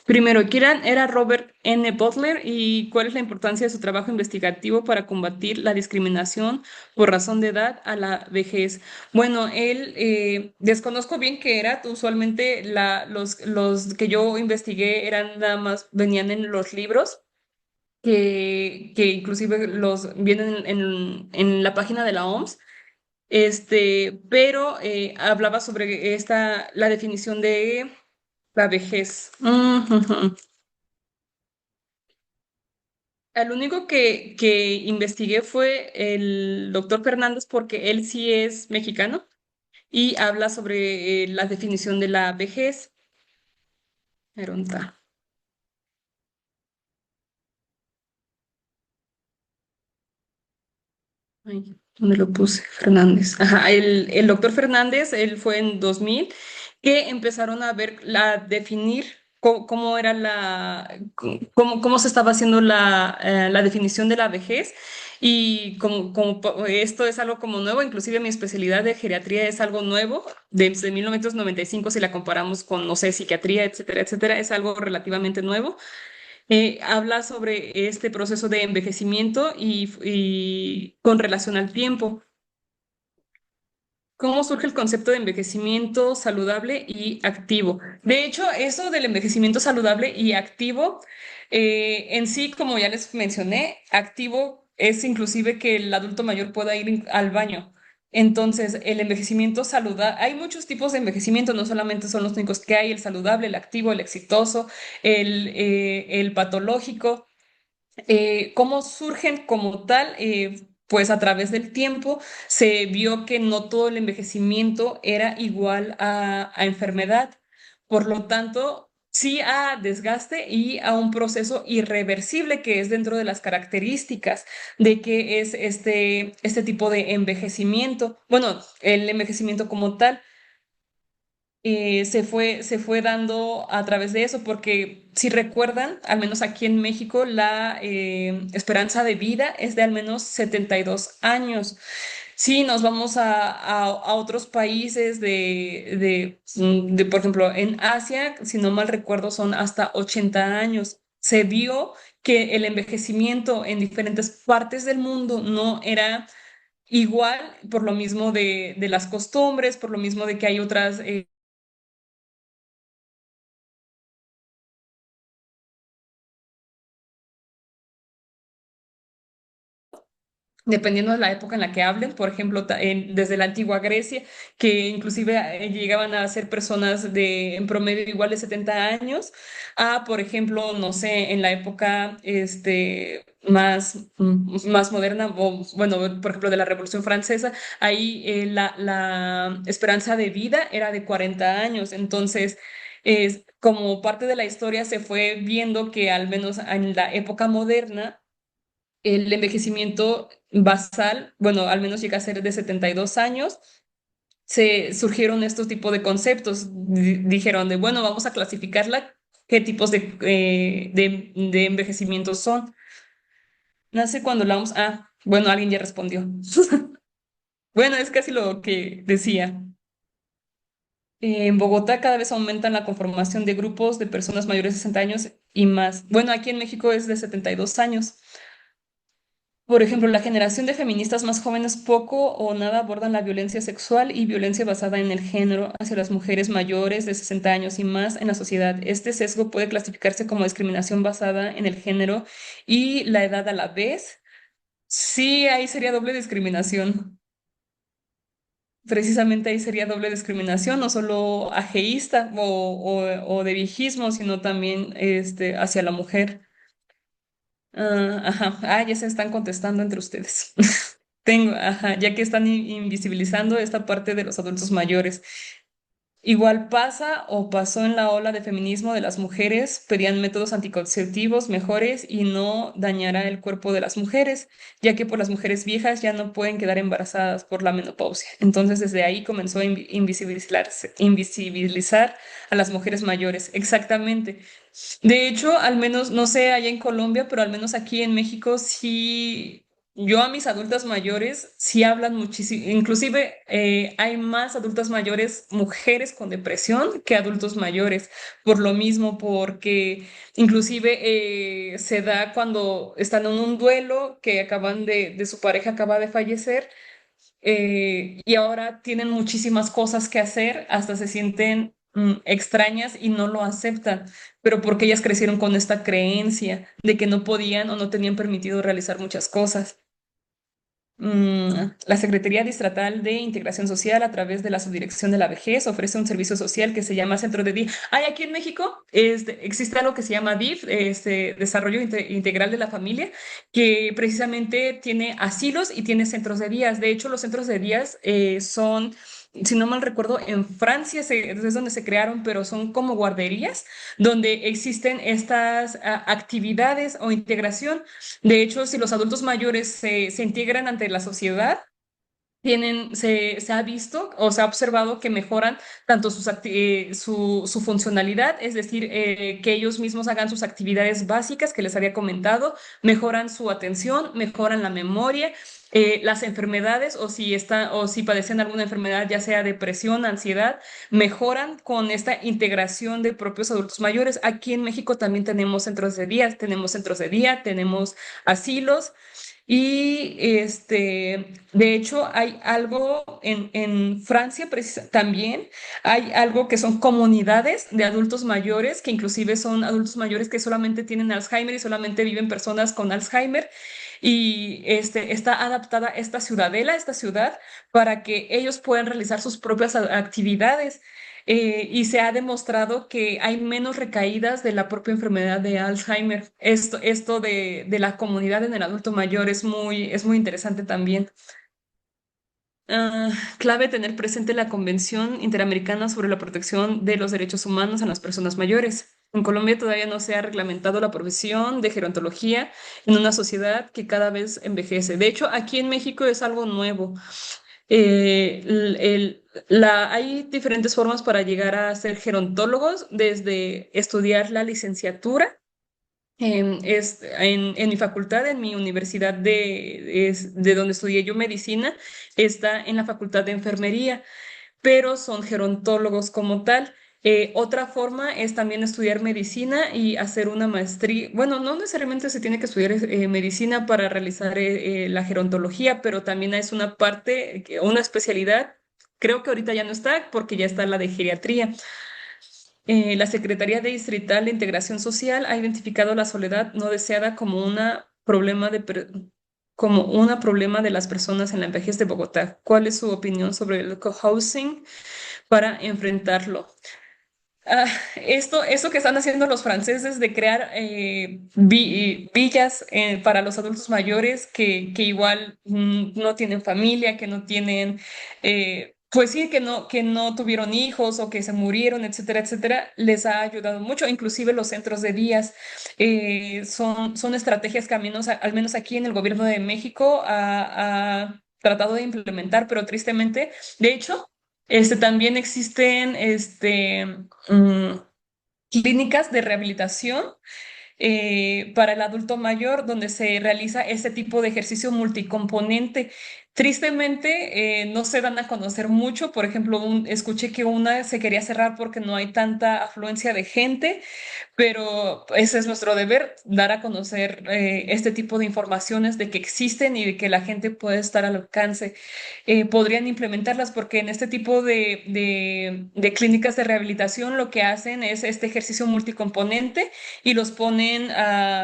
S2: Primero, ¿quién era Robert N. Butler y cuál es la importancia de su trabajo investigativo para combatir la discriminación por razón de edad a la vejez? Bueno, él, desconozco bien qué era. Usualmente los que yo investigué eran nada más, venían en los libros, que inclusive los vienen en la página de la OMS. Pero hablaba sobre la definición de la vejez. Ujú. El único que investigué fue el doctor Fernández porque él sí es mexicano y habla sobre la definición de la vejez. Eronta. Ay, ¿dónde lo puse? Fernández. Ajá, el doctor Fernández, él fue en 2000 que empezaron a ver, definir cómo era cómo se estaba haciendo la definición de la vejez. Y esto es algo como nuevo, inclusive mi especialidad de geriatría es algo nuevo, desde 1995 si la comparamos con, no sé, psiquiatría, etcétera, etcétera, es algo relativamente nuevo. Habla sobre este proceso de envejecimiento y con relación al tiempo. ¿Cómo surge el concepto de envejecimiento saludable y activo? De hecho, eso del envejecimiento saludable y activo, en sí, como ya les mencioné, activo es inclusive que el adulto mayor pueda ir al baño. Entonces, el envejecimiento saludable, hay muchos tipos de envejecimiento, no solamente son los únicos que hay, el saludable, el activo, el exitoso, el patológico. ¿Cómo surgen como tal? Pues a través del tiempo se vio que no todo el envejecimiento era igual a enfermedad. Por lo tanto, sí a desgaste y a un proceso irreversible que es dentro de las características de que es este tipo de envejecimiento. Bueno, el envejecimiento como tal se fue dando a través de eso, porque si recuerdan, al menos aquí en México, la esperanza de vida es de al menos 72 años. Si nos vamos a otros países por ejemplo, en Asia, si no mal recuerdo, son hasta 80 años. Se vio que el envejecimiento en diferentes partes del mundo no era igual, por lo mismo de las costumbres, por lo mismo de que hay otras dependiendo de la época en la que hablen, por ejemplo, desde la antigua Grecia, que inclusive llegaban a ser personas en promedio igual de 70 años, a, por ejemplo, no sé, en la época más moderna, o bueno, por ejemplo, de la Revolución Francesa, ahí la esperanza de vida era de 40 años, entonces... como parte de la historia se fue viendo que al menos en la época moderna el envejecimiento basal, bueno, al menos llega a ser de 72 años, se surgieron estos tipos de conceptos. Dijeron de, bueno, vamos a clasificarla, qué tipos de envejecimiento son. Nace cuando la vamos, bueno, alguien ya respondió. Bueno, es casi lo que decía. En Bogotá cada vez aumentan la conformación de grupos de personas mayores de 60 años y más. Bueno, aquí en México es de 72 años. Por ejemplo, la generación de feministas más jóvenes poco o nada abordan la violencia sexual y violencia basada en el género hacia las mujeres mayores de 60 años y más en la sociedad. Este sesgo puede clasificarse como discriminación basada en el género y la edad a la vez. Sí, ahí sería doble discriminación. Precisamente ahí sería doble discriminación, no solo ageísta o de viejismo, sino también hacia la mujer. Ajá, ya se están contestando entre ustedes. Ya que están invisibilizando esta parte de los adultos mayores. Igual pasa o pasó en la ola de feminismo de las mujeres, pedían métodos anticonceptivos mejores y no dañara el cuerpo de las mujeres, ya que por las mujeres viejas ya no pueden quedar embarazadas por la menopausia. Entonces desde ahí comenzó a invisibilizar a las mujeres mayores. Exactamente. De hecho, al menos, no sé, allá en Colombia, pero al menos aquí en México sí, yo a mis adultas mayores sí hablan muchísimo, inclusive hay más adultas mayores, mujeres con depresión que adultos mayores, por lo mismo, porque inclusive se da cuando están en un duelo que acaban de su pareja acaba de fallecer y ahora tienen muchísimas cosas que hacer, hasta se sienten extrañas y no lo aceptan, pero porque ellas crecieron con esta creencia de que no podían o no tenían permitido realizar muchas cosas. La Secretaría Distrital de Integración Social, a través de la Subdirección de la Vejez, ofrece un servicio social que se llama Centro de Día. Hay aquí en México existe algo que se llama DIF, Desarrollo Integral de la Familia, que precisamente tiene asilos y tiene centros de días. De hecho, los centros de días son, si no mal recuerdo, en Francia es donde se crearon, pero son como guarderías donde existen estas actividades o integración. De hecho, si los adultos mayores se integran ante la sociedad, se ha visto o se ha observado que mejoran tanto su funcionalidad, es decir, que ellos mismos hagan sus actividades básicas que les había comentado, mejoran su atención, mejoran la memoria. Las enfermedades o si padecen alguna enfermedad, ya sea depresión, ansiedad, mejoran con esta integración de propios adultos mayores. Aquí en México también tenemos centros de día, tenemos asilos. Y de hecho, hay algo en Francia también, hay algo que son comunidades de adultos mayores, que inclusive son adultos mayores que solamente tienen Alzheimer y solamente viven personas con Alzheimer. Y está adaptada esta ciudad, para que ellos puedan realizar sus propias actividades. Y se ha demostrado que hay menos recaídas de la propia enfermedad de Alzheimer. Esto de la comunidad en el adulto mayor es muy interesante también. Clave tener presente la Convención Interamericana sobre la Protección de los Derechos Humanos a las Personas Mayores. En Colombia todavía no se ha reglamentado la profesión de gerontología en una sociedad que cada vez envejece. De hecho, aquí en México es algo nuevo. Hay diferentes formas para llegar a ser gerontólogos, desde estudiar la licenciatura en mi facultad, en mi universidad de donde estudié yo medicina, está en la facultad de enfermería, pero son gerontólogos como tal. Otra forma es también estudiar medicina y hacer una maestría. Bueno, no necesariamente se tiene que estudiar medicina para realizar la gerontología, pero también es una parte, una especialidad. Creo que ahorita ya no está porque ya está la de geriatría. La Secretaría de Distrital de Integración Social ha identificado la soledad no deseada como como una problema de las personas en la vejez de Bogotá. ¿Cuál es su opinión sobre el cohousing para enfrentarlo? Esto que están haciendo los franceses de crear villas para los adultos mayores que igual no tienen familia, que no tienen, pues sí, que no tuvieron hijos o que se murieron, etcétera, etcétera, les ha ayudado mucho. Inclusive los centros de días son estrategias que al menos aquí en el gobierno de México ha tratado de implementar, pero tristemente, de hecho, también existen mm, clínicas de rehabilitación para el adulto mayor, donde se realiza este tipo de ejercicio multicomponente. Tristemente, no se dan a conocer mucho. Por ejemplo, escuché que una se quería cerrar porque no hay tanta afluencia de gente, pero ese es nuestro deber, dar a conocer este tipo de informaciones de que existen y de que la gente puede estar al alcance. Podrían implementarlas porque en este tipo de clínicas de rehabilitación lo que hacen es este ejercicio multicomponente y los ponen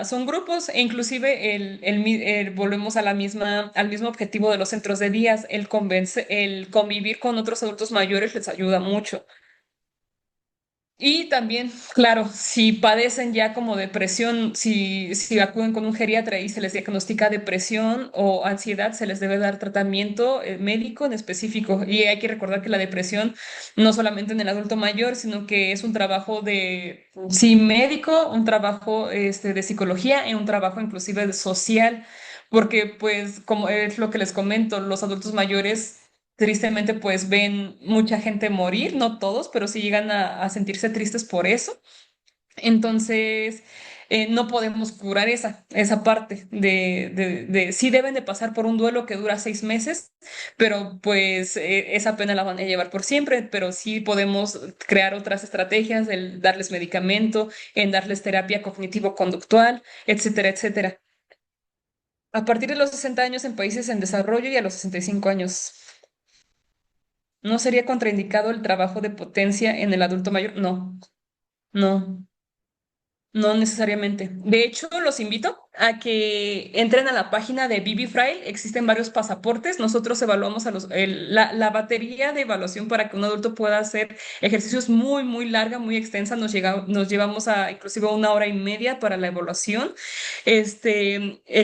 S2: son grupos e inclusive volvemos a al mismo objetivo de los centros de días, el convivir con otros adultos mayores les ayuda mucho. Y también, claro, si padecen ya como depresión, si acuden con un geriatra y se les diagnostica depresión o ansiedad, se les debe dar tratamiento médico en específico. Y hay que recordar que la depresión no solamente en el adulto mayor, sino que es un trabajo de, sí, médico, un trabajo de psicología y un trabajo inclusive social, porque pues como es lo que les comento, los adultos mayores tristemente pues ven mucha gente morir, no todos, pero sí llegan a sentirse tristes por eso. Entonces, no podemos curar esa parte sí deben de pasar por un duelo que dura 6 meses, pero pues esa pena la van a llevar por siempre, pero sí podemos crear otras estrategias, el darles medicamento, en darles terapia cognitivo-conductual, etcétera, etcétera. A partir de los 60 años en países en desarrollo y a los 65 años. ¿No sería contraindicado el trabajo de potencia en el adulto mayor? No, no, no necesariamente. De hecho, los invito a que entren a la página de Bibi Frail. Existen varios pasaportes. Nosotros evaluamos la batería de evaluación para que un adulto pueda hacer ejercicios muy, muy larga, muy extensa. Nos llevamos a inclusive 1 hora y media para la evaluación. Es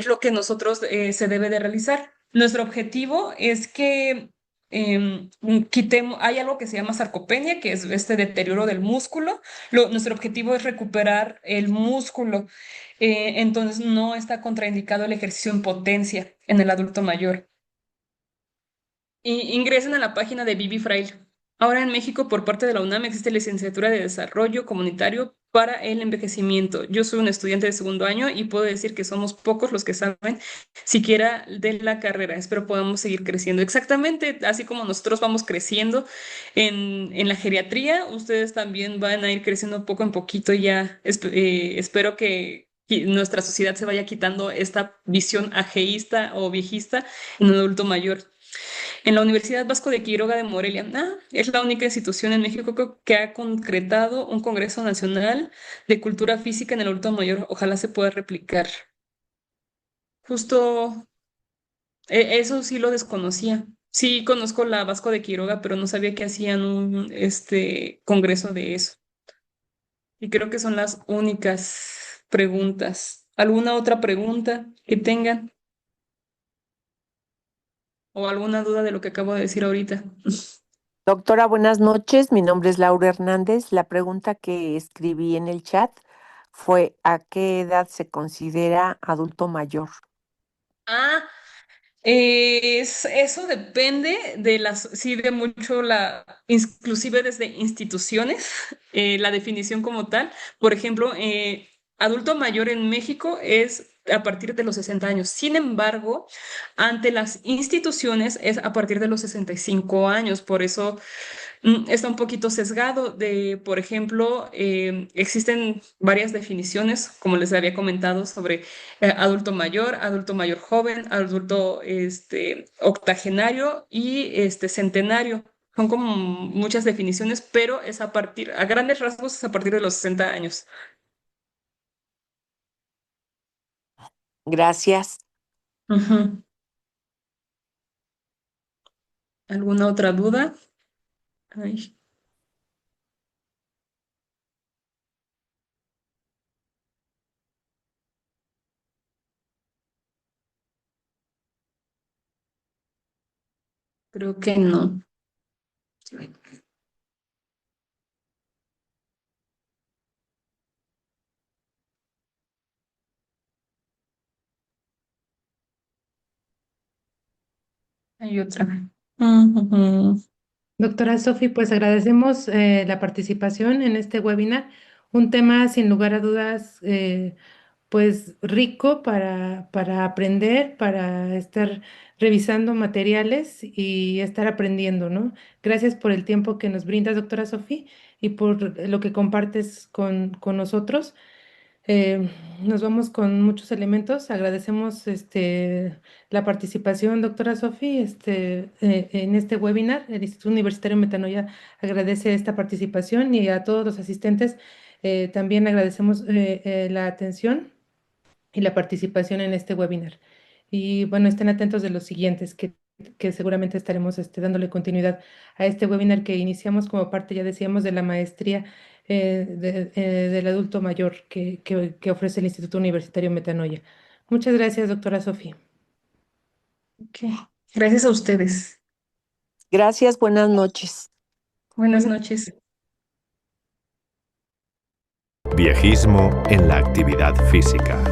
S2: lo que nosotros se debe de realizar. Nuestro objetivo es que hay algo que se llama sarcopenia, que es este deterioro del músculo. Nuestro objetivo es recuperar el músculo, entonces no está contraindicado el ejercicio en potencia en el adulto mayor. Ingresen a la página de Bibi Frail. Ahora en México, por parte de la UNAM, existe licenciatura de Desarrollo Comunitario para el Envejecimiento. Yo soy un estudiante de segundo año y puedo decir que somos pocos los que saben siquiera de la carrera. Espero podamos seguir creciendo. Exactamente, así como nosotros vamos creciendo en la geriatría, ustedes también van a ir creciendo poco en poquito ya. Espero que nuestra sociedad se vaya quitando esta visión ajeísta o viejista en un adulto mayor. En la Universidad Vasco de Quiroga de Morelia, es la única institución en México que ha concretado un Congreso Nacional de Cultura Física en el adulto mayor. Ojalá se pueda replicar. Justo eso sí lo desconocía. Sí conozco la Vasco de Quiroga, pero no sabía que hacían un congreso de eso. Y creo que son las únicas preguntas. ¿Alguna otra pregunta que tengan o alguna duda de lo que acabo de decir ahorita?
S3: Doctora, buenas noches. Mi nombre es Laura Hernández. La pregunta que escribí en el chat fue: ¿a qué edad se considera adulto mayor?
S2: Ah, eso depende sí, de mucho inclusive desde instituciones, la definición como tal. Por ejemplo, adulto mayor en México es a partir de los 60 años. Sin embargo, ante las instituciones es a partir de los 65 años. Por eso está un poquito sesgado por ejemplo, existen varias definiciones, como les había comentado, sobre adulto mayor joven, adulto octogenario y centenario. Son como muchas definiciones, pero a grandes rasgos, es a partir de los 60 años.
S3: Gracias.
S2: Ujú. ¿Alguna otra duda? Ay, creo que no. Hay otra. Ujú.
S4: Doctora Sofi, pues agradecemos la participación en este webinar, un tema sin lugar a dudas pues rico para aprender, para estar revisando materiales y estar aprendiendo, ¿no? Gracias por el tiempo que nos brindas, doctora Sofi, y por lo que compartes con nosotros. Eh, Nos vamos con muchos elementos. Agradecemos la participación, doctora Sofi, en este webinar. El Instituto Universitario Metanoia agradece esta participación y a todos los asistentes también agradecemos la atención y la participación en este webinar. Y bueno, estén atentos de los siguientes que seguramente estaremos dándole continuidad a este webinar que iniciamos como parte, ya decíamos, de la maestría del adulto mayor que ofrece el Instituto Universitario Metanoia. Muchas gracias, doctora Sofía.
S2: Ok. Gracias a ustedes.
S3: Gracias, buenas noches.
S2: Buenas noches.
S1: Viejismo en la actividad física.